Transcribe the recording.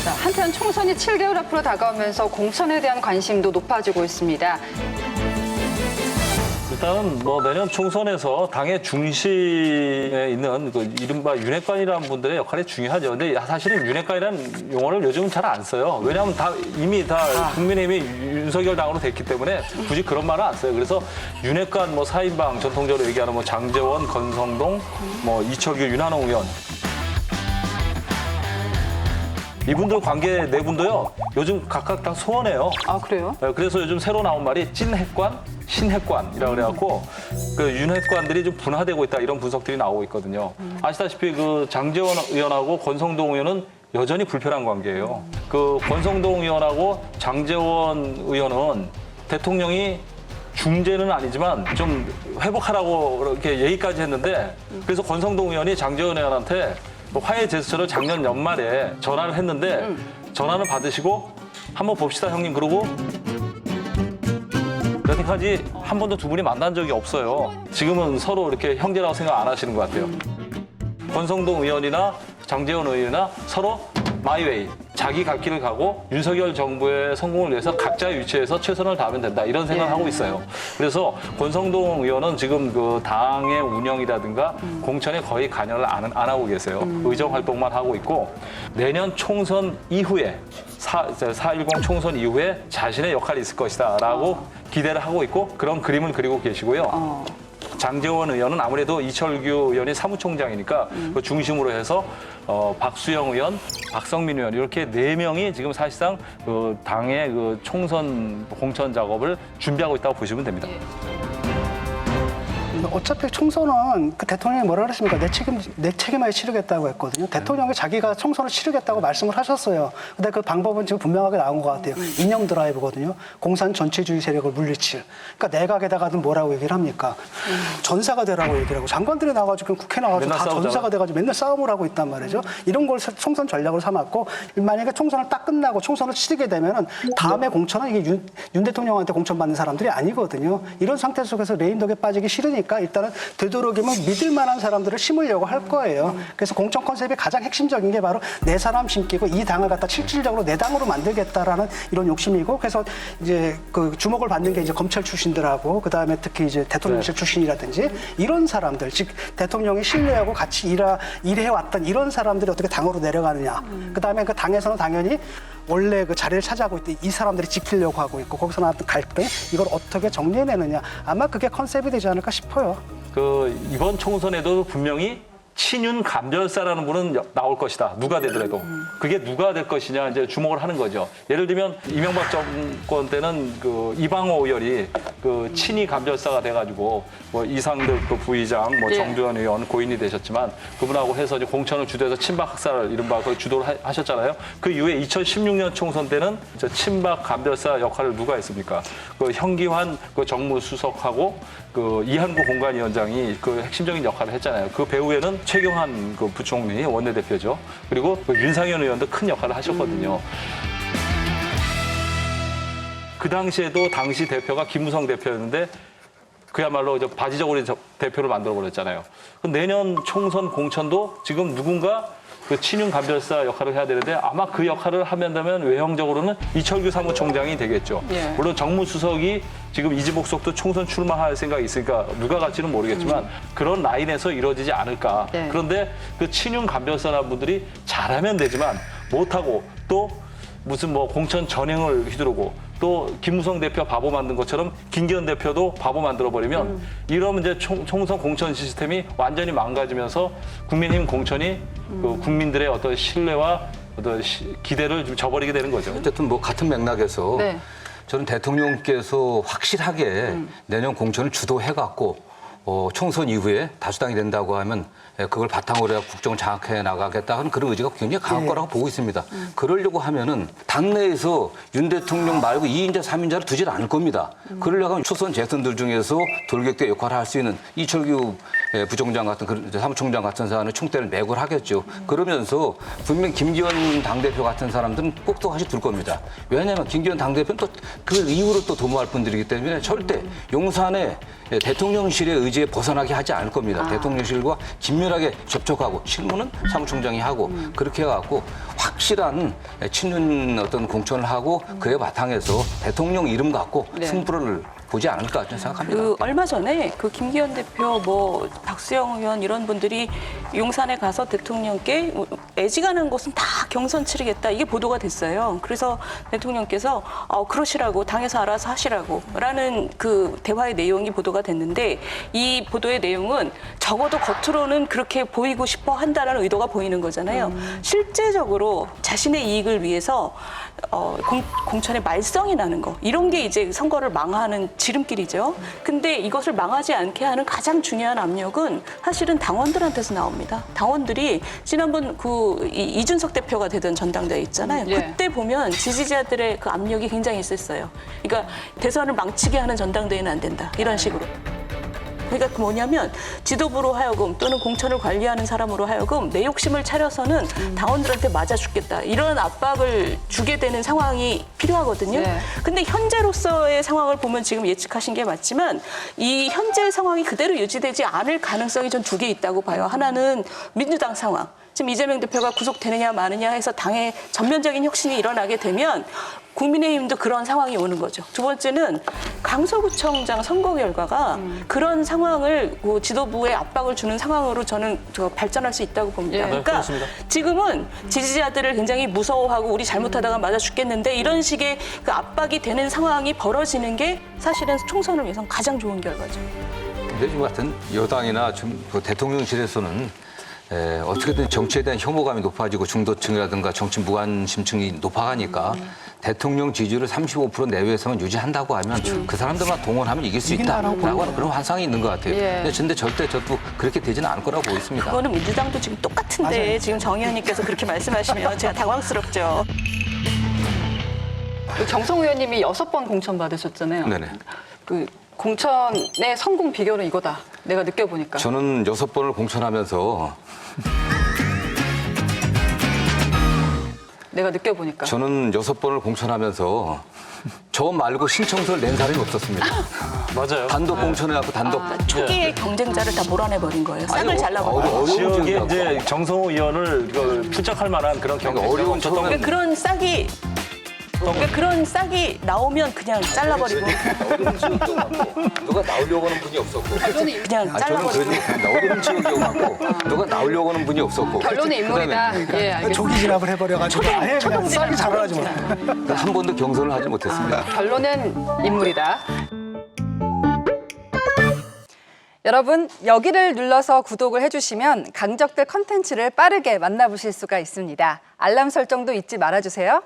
자, 한편 총선이 7개월 앞으로 다가오면서 공천에 대한 관심도 높아지고 있습니다. 일단은 뭐 내년 총선에서 당의 중심에 있는 그 이른바 윤핵관이라는 분들의 역할이 중요하죠. 근데 사실은 윤핵관이라는 용어를 요즘은 잘 안 써요. 왜냐하면 이미 국민의힘이 윤석열 당으로 됐기 때문에 굳이 그런 말을 안 써요. 그래서 윤핵관 뭐 4인방 전통적으로 얘기하는 뭐 장제원, 권성동, 뭐 이철규, 윤한홍 의원 이분들 관계 네 분도요. 요즘 각각 다 소원해요. 아, 그래요? 그래서 요즘 새로 나온 말이 찐핵관, 신핵관이라고 그래갖고 그 윤핵관들이 좀 분화되고 있다 이런 분석들이 나오고 있거든요. 아시다시피 그 장제원 의원하고 권성동 의원은 여전히 불편한 관계예요. 그 권성동 의원하고 장제원 의원은 대통령이 중재는 아니지만 좀 회복하라고 이렇게 얘기까지 했는데 그래서 권성동 의원이 장제원 의원한테 화해 제스처를 작년 연말에 전화를 했는데 전화는 받으시고 한번 봅시다 형님 그러고 여태까지 한 번도 두 분이 만난 적이 없어요. 지금은 서로 이렇게 형제라고 생각 안 하시는 것 같아요. 권성동 의원이나 장제원 의원이나 서로 마이웨이, 자기 갈 길을 가고 윤석열 정부의 성공을 위해서 각자의 위치에서 최선을 다하면 된다 이런 생각을 하고 있어요. 그래서 권성동 의원은 지금 그 당의 운영이라든가 공천에 거의 관여를 안 하고 계세요. 의정 활동만 하고 있고 내년 총선 이후에 4.10 총선 이후에 자신의 역할이 있을 것이다라고 기대를 하고 있고 그런 그림을 그리고 계시고요. 장제원 의원은 아무래도 이철규 의원이 사무총장이니까 그 중심으로 해서 박수영 의원, 박성민 의원 이렇게 네 명이 지금 사실상 그 당의 그 총선 공천 작업을 준비하고 있다고 보시면 됩니다. 어차피 총선은 그 대통령이 뭐라 그랬습니까? 내 책임하에 치르겠다고 했거든요. 대통령이 자기가 총선을 치르겠다고 말씀을 하셨어요. 근데 그 방법은 지금 분명하게 나온 것 같아요. 이념 드라이브거든요. 공산 전체주의 세력을 물리칠. 그러니까 내각에다가는 뭐라고 얘기를 합니까? 전사가 되라고 얘기를 하고 장관들이 나와가지고 국회 나와가지고 다 전사가 돼가지고 맨날 싸움을 하고 있단 말이죠. 이런 걸 총선 전략으로 삼았고 만약에 총선을 딱 끝나고 총선을 치르게 되면은 다음에 공천은 이게 윤 대통령한테 공천받는 사람들이 아니거든요. 이런 상태 속에서 레임덕에 빠지기 싫으니까 일단은 되도록이면 믿을 만한 사람들을 심으려고 할 거예요. 그래서 공천 컨셉의 가장 핵심적인 게 바로 내 사람 심기고 이 당을 갖다 실질적으로 내 당으로 만들겠다라는 이런 욕심이고 그래서 이제 그 주목을 받는 게 이제 검찰 출신들하고 그다음에 특히 이제 대통령실 출신이라든지 이런 사람들 즉 대통령이 신뢰하고 같이 일해왔던 이런 사람들이 어떻게 당으로 내려가느냐. 그다음에 그 당에서는 당연히 원래 그 자리를 차지하고 있던 이 사람들이 지키려고 하고 있고 거기서 나왔던 갈등 이걸 어떻게 정리해내느냐 아마 그게 컨셉이 되지 않을까 싶어요. 그 이번 총선에도 분명히 친윤 감별사라는 분은 나올 것이다. 누가 되더라도. 그게 누가 될 것이냐 이제 주목을 하는 거죠. 예를 들면 이명박 정권 때는 그 이방호 의원이 그 친이 감별사가 돼가지고 뭐 이상득 그 부의장, 뭐 정두현 의원 고인이 되셨지만 그분하고 해서 이제 공천을 주도해서 친박 학살을 이른바 그 주도를 하셨잖아요. 그 이후에 2016년 총선 때는 저 친박 감별사 역할을 누가 했습니까? 그 현기환 그 정무수석하고 그 이한구 공관위원장이 그 핵심적인 역할을 했잖아요. 그 배후에는 최경환 그 부총리 원내대표죠. 그리고 그 윤상현 의원도 큰 역할을 하셨거든요. 그 당시에도 당시 대표가 김무성 대표였는데 그야말로 이제 바지저고리 대표를 만들어버렸잖아요. 내년 총선 공천도 지금 누군가 그 친윤 감별사 역할을 해야 되는데 아마 그 역할을 하면 외형적으로는 이철규 사무총장이 되겠죠. 물론 정무수석이 지금 이지복석도 총선 출마할 생각이 있으니까 누가 갈지는 모르겠지만 그런 라인에서 이루어지지 않을까. 그런데 그 친윤 감별사라는 분들이 잘하면 되지만 못하고 또 무슨 뭐 공천 전횡을 휘두르고 또 김무성 대표 바보 만든 것처럼 김기현 대표도 바보 만들어버리면 이러면 이제 총선 공천 시스템이 완전히 망가지면서 국민의힘 공천이 그 국민들의 어떤 신뢰와 어떤 기대를 좀 저버리게 되는 거죠. 어쨌든 뭐 같은 맥락에서 저는 대통령께서 확실하게 내년 공천을 주도해갖고 총선 이후에 다수당이 된다고 하면 그걸 바탕으로 해서 국정을 장악해 나가겠다 하는 그런 의지가 굉장히 강할 거라고 보고 있습니다. 그러려고 하면은 당내에서 윤 대통령 말고 2인자, 3인자를 두질 않을 겁니다. 그러려고 하면 초선 재선들 중에서 돌격대 역할을 할 수 있는 이철규 부총장 같은 사무총장 같은 사람은 총대를 매고 하겠죠. 그러면서 분명 김기현 당대표 같은 사람들은 똑똑하게 둘 겁니다. 왜냐하면 김기현 당대표는 또 그 이후로 또 도모할 분들이기 때문에 절대 용산의 대통령실의 의지에 벗어나게 하지 않을 겁니다. 대통령실과 긴밀하게 접촉하고 실무는 사무총장이 하고 그렇게 해갖고 확실한 친윤 어떤 공천을 하고 그에 바탕에서 대통령 이름 갖고 승부를 보지 않을까 저는 생각합니다. 얼마 전에 그 김기현 대표, 뭐 박수영 의원 이런 분들이 용산에 가서 대통령께 애지간한 곳은 다 경선 치르겠다 이게 보도가 됐어요. 그래서 대통령께서 그러시라고 당에서 알아서 하시라고라는 그 대화의 내용이 보도가 됐는데 이 보도의 내용은 적어도 겉으로는 그렇게 보이고 싶어 한다는 의도가 보이는 거잖아요. 실제적으로 자신의 이익을 위해서 공천에 말썽이 나는 거 이런 게 이제 선거를 망하는 지름길이죠. 근데 이것을 망하지 않게 하는 가장 중요한 압력은 사실은 당원들한테서 나옵니다. 당원들이 지난번 이준석 대표가 되던 전당대회 있잖아요. 그때 보면 지지자들의 그 압력이 굉장히 셌어요. 그러니까 대선을 망치게 하는 전당대회는 안 된다. 이런 식으로. 그러니까 뭐냐면 지도부로 하여금 또는 공천을 관리하는 사람으로 하여금 내 욕심을 차려서는 당원들한테 맞아 죽겠다. 이런 압박을 주게 되는 상황이 필요하거든요. 근데 현재로서의 상황을 보면 지금 예측하신 게 맞지만 이 현재 상황이 그대로 유지되지 않을 가능성이 전 두 개 있다고 봐요. 하나는 민주당 상황. 지금 이재명 대표가 구속되느냐 마느냐 해서 당의 전면적인 혁신이 일어나게 되면 국민의힘도 그런 상황이 오는 거죠. 두 번째는 강서구청장 선거 결과가 그런 상황을 지도부에 압박을 주는 상황으로 저는 발전할 수 있다고 봅니다. 그러니까 그렇습니다. 지금은 지지자들을 굉장히 무서워하고 우리 잘못하다가 맞아 죽겠는데 이런 식의 그 압박이 되는 상황이 벌어지는 게 사실은 총선을 위해서는 가장 좋은 결과죠. 근데 지금 같은 여당이나 지금 그 대통령실에서는 어떻게든 정치에 대한 혐오감이 높아지고 중도층이라든가 정치 무관심층이 높아가니까 대통령 지지율을 35% 내외에서만 유지한다고 하면 그 사람들만 동원하면 이길 수 있다라고 하는 그런 환상이 있는 것 같아요. 근데 절대 저도 그렇게 되지는 않을 거라고 보겠습니다. 그거는 민주당도 지금 똑같은데 맞아요. 지금 정 의원님께서 그렇게 말씀하시면 제가 당황스럽죠. 정성 의원님이 6번 공천 받으셨잖아요. 네네. 그 공천의 성공 비결은 이거다. 내가 느껴보니까. 저는 6번을 공천하면서 내가 느껴보니까. 저는 6번을 공천하면서 저 말고 신청서를 낸 사람이 없었습니다. 맞아요. 단독 공천해갖고 단독. 초기의 경쟁자를 다 몰아내버린 거예요. 싹을 잘라버린 거예요. 어려운 지역에 지역이라고. 이제 정성호 의원을 필적할 만한 그런 경쟁이 어려운 없었던 처음에 거예요. 그러니까 그런 싹이 나오면 그냥 잘라버리고 누가 나오려고 하는 분이 없었고. 그냥 저는 잘라버리고. 그래도 어려운 지역이어갖고 누가 나오려고 하는 분이 없었고. 결론은 인물이다. 예, 알겠습니다. 조기 진압을 해버려가지고 아예 그냥 싹이 자라나지 못. 한 번도 경선을 하지 못했습니다. 결론은 인물이다. 여러분, 여기를 눌러서 구독을 해주시면 강적들 컨텐츠를 빠르게 만나보실 수가 있습니다. 알람 설정도 잊지 말아주세요.